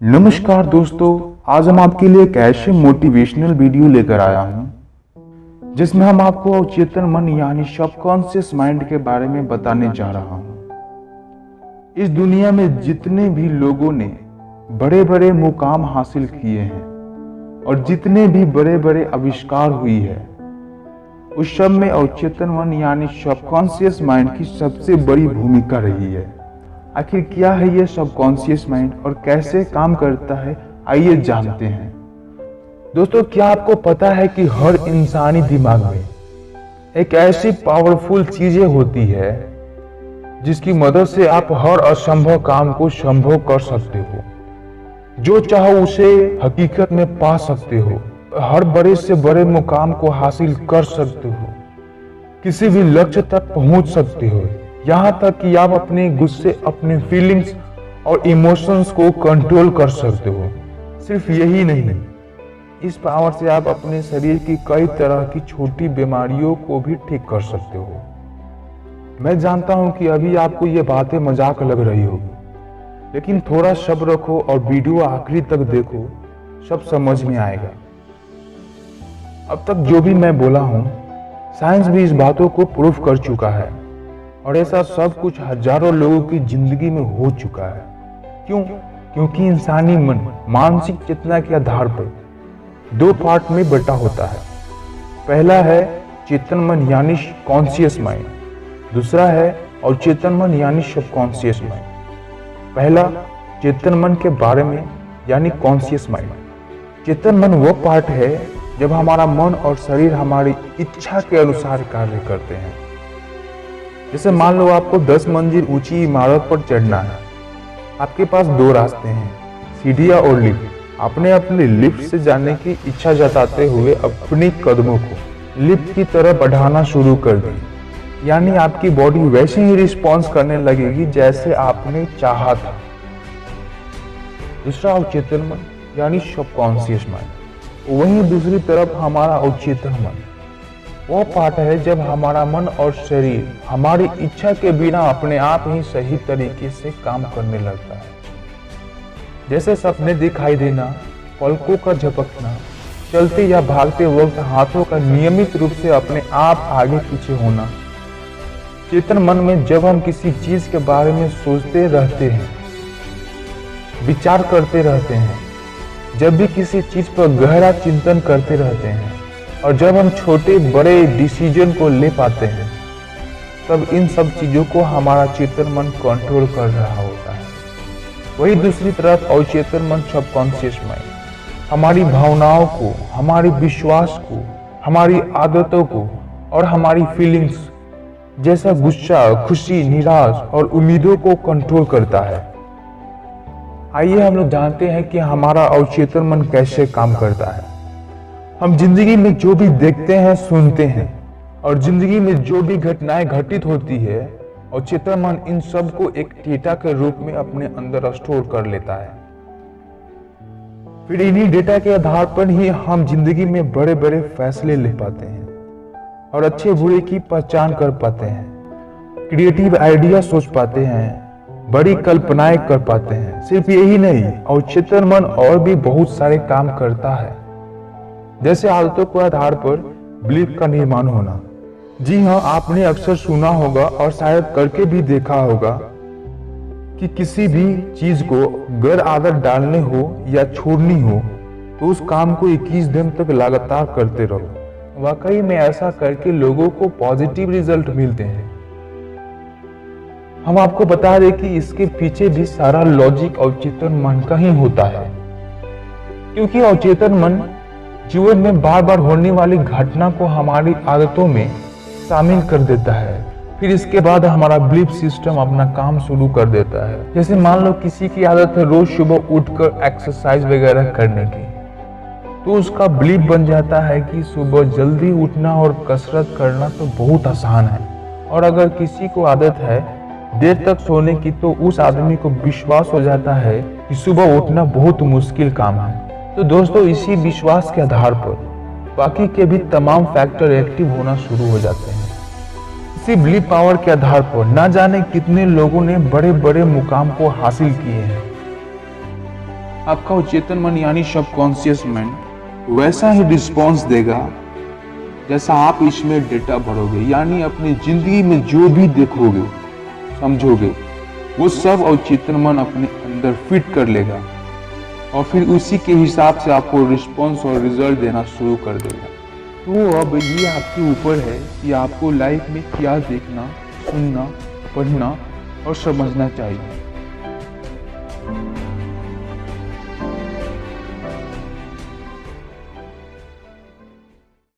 नमस्कार दोस्तों, आज हम आपके लिए एक ऐसे मोटिवेशनल वीडियो लेकर आया हूं जिसमें हम आपको अवचेतन मन यानी सबकॉन्शियस माइंड के बारे में बताने जा रहा हूं। इस दुनिया में जितने भी लोगों ने बड़े बड़े मुकाम हासिल किए हैं और जितने भी बड़े बड़े आविष्कार हुई है, उस सब में अवचेतन मन यानी सबकॉन्शियस माइंड की सबसे बड़ी भूमिका रही है। आखिर क्या है ये सबकॉन्शियस माइंड और कैसे काम करता है, आइए जानते हैं। दोस्तों, क्या आपको पता है कि हर इंसानी दिमाग में एक ऐसी पावरफुल चीजें होती है जिसकी मदद से आप हर असंभव काम को संभव कर सकते हो, जो चाहो उसे हकीकत में पा सकते हो, हर बड़े से बड़े मुकाम को हासिल कर सकते हो, किसी भी लक्ष्य तक पहुंच सकते हो, यहाँ तक कि आप अपने गुस्से, अपने फीलिंग्स और इमोशंस को कंट्रोल कर सकते हो। सिर्फ यही नहीं, इस पावर से आप अपने शरीर की कई तरह की छोटी बीमारियों को भी ठीक कर सकते हो। मैं जानता हूं कि अभी आपको ये बातें मजाक लग रही होगी, लेकिन थोड़ा सब्र रखो और वीडियो आखिरी तक देखो, सब समझ में आएगा। अब तक जो भी मैं बोला हूं, साइंस भी इस बातों को प्रूफ कर चुका है और ऐसा सब कुछ हजारों लोगों की जिंदगी में हो चुका है। क्यों? क्योंकि इंसानी मन मानसिक चेतना के आधार पर दो पार्ट में बटा होता है। पहला है चेतन मन यानी कॉन्शियस माइंड, दूसरा है अवचेतन मन यानी सबकॉन्शियस माइंड। पहला चेतन मन के बारे में यानी कॉन्शियस माइंड। चेतन मन वो पार्ट है जब हमारा मन और शरीर हमारी इच्छा के अनुसार कार्य करते हैं। जैसे मान लो आपको 10 मंजिल ऊंची इमारत पर चढ़ना है। आपके पास दो रास्ते हैं, सीढ़ियां और लिफ्ट। आपने अपने लिफ्ट से जाने की इच्छा जताते हुए अपने कदमों को लिफ्ट की तरफ बढ़ाना शुरू कर दी, यानी आपकी बॉडी वैसे ही रिस्पॉन्स करने लगेगी जैसे आपने चाहा था। दूसरा अवचेतन मन यानी सबकॉन्शियस माइंड। वहीं दूसरी तरफ हमारा अवचेतन मन वो पार्ट है जब हमारा मन और शरीर हमारी इच्छा के बिना अपने आप ही सही तरीके से काम करने लगता है। जैसे सपने दिखाई देना, पलकों का झपकना, चलते या भागते वक्त हाथों का नियमित रूप से अपने आप आगे पीछे होना। चेतन मन में जब हम किसी चीज के बारे में सोचते रहते हैं, विचार करते रहते हैं, जब भी किसी चीज पर गहरा चिंतन करते रहते हैं और जब हम छोटे बड़े डिसीजन को ले पाते हैं, तब इन सब चीजों को हमारा चेतन मन कंट्रोल कर रहा होता है। वही दूसरी तरफ अवचेतन मन सबकॉन्शियस माइंड हमारी भावनाओं को, हमारी विश्वास को, हमारी आदतों को और हमारी फीलिंग्स जैसा गुस्सा, खुशी, निराश और उम्मीदों को कंट्रोल करता है। आइए हम लोग जानते हैं कि हमारा अवचेतन मन कैसे काम करता है। हम जिंदगी में जो भी देखते हैं, सुनते हैं और जिंदगी में जो भी घटनाएं घटित होती है, अवचेतन मन इन सब को एक डेटा के रूप में अपने अंदर स्टोर कर लेता है। फिर इन्हीं डेटा के आधार पर ही हम जिंदगी में बड़े बड़े फैसले ले पाते हैं और अच्छे बुरे की पहचान कर पाते हैं, क्रिएटिव आइडिया सोच पाते हैं, बड़ी कल्पनाएं कर पाते हैं। सिर्फ यही नहीं, अवचेतन मन और भी बहुत सारे काम करता है, जैसे आदतों के आधार पर बिलीफ का निर्माण होना। जी हाँ, आपने अक्सर सुना होगा और शायद करके भी देखा होगा कि किसी भी चीज को अगर आदत डालने हो या छोड़नी हो तो उस काम को 21 दिन तक लगातार करते रहो। वाकई में ऐसा करके लोगों को पॉजिटिव रिजल्ट मिलते हैं। हम आपको बता दें कि इसके पीछे भी सारा लॉजिक अवचेतन मन का ही होता है, क्योंकि अवचेतन मन जीवन में बार बार होने वाली घटना को हमारी आदतों में शामिल कर देता है। फिर इसके बाद हमारा बिलीफ सिस्टम अपना काम शुरू कर देता है। जैसे मान लो किसी की आदत है रोज सुबह उठकर एक्सरसाइज वगैरह करने की, तो उसका बिलीफ बन जाता है कि सुबह जल्दी उठना और कसरत करना तो बहुत आसान है। और अगर किसी को आदत है देर तक सोने की, तो उस आदमी को विश्वास हो जाता है कि सुबह उठना बहुत मुश्किल काम है। तो दोस्तों, इसी विश्वास के आधार पर बाकी के भी तमाम फैक्टर एक्टिव होना शुरू हो जाते हैं। इसी बिलीफ पावर के आधार पर ना जाने कितने लोगों ने बड़े बड़े मुकाम को हासिल किए हैं। आपका अवचेतन मन यानी सबकॉन्शियस माइंड वैसा ही रिस्पॉन्स देगा जैसा आप इसमें डेटा भरोगे। यानी अपनी जिंदगी में जो भी देखोगे समझोगे वो सब अवचेतन मन अपने अंदर फिट कर लेगा और फिर उसी के हिसाब से आपको रिस्पॉन्स और रिजल्ट देना शुरू कर देगा। तो अब ये आपके ऊपर है कि आपको लाइफ में क्या देखना, सुनना, पढ़ना और समझना चाहिए।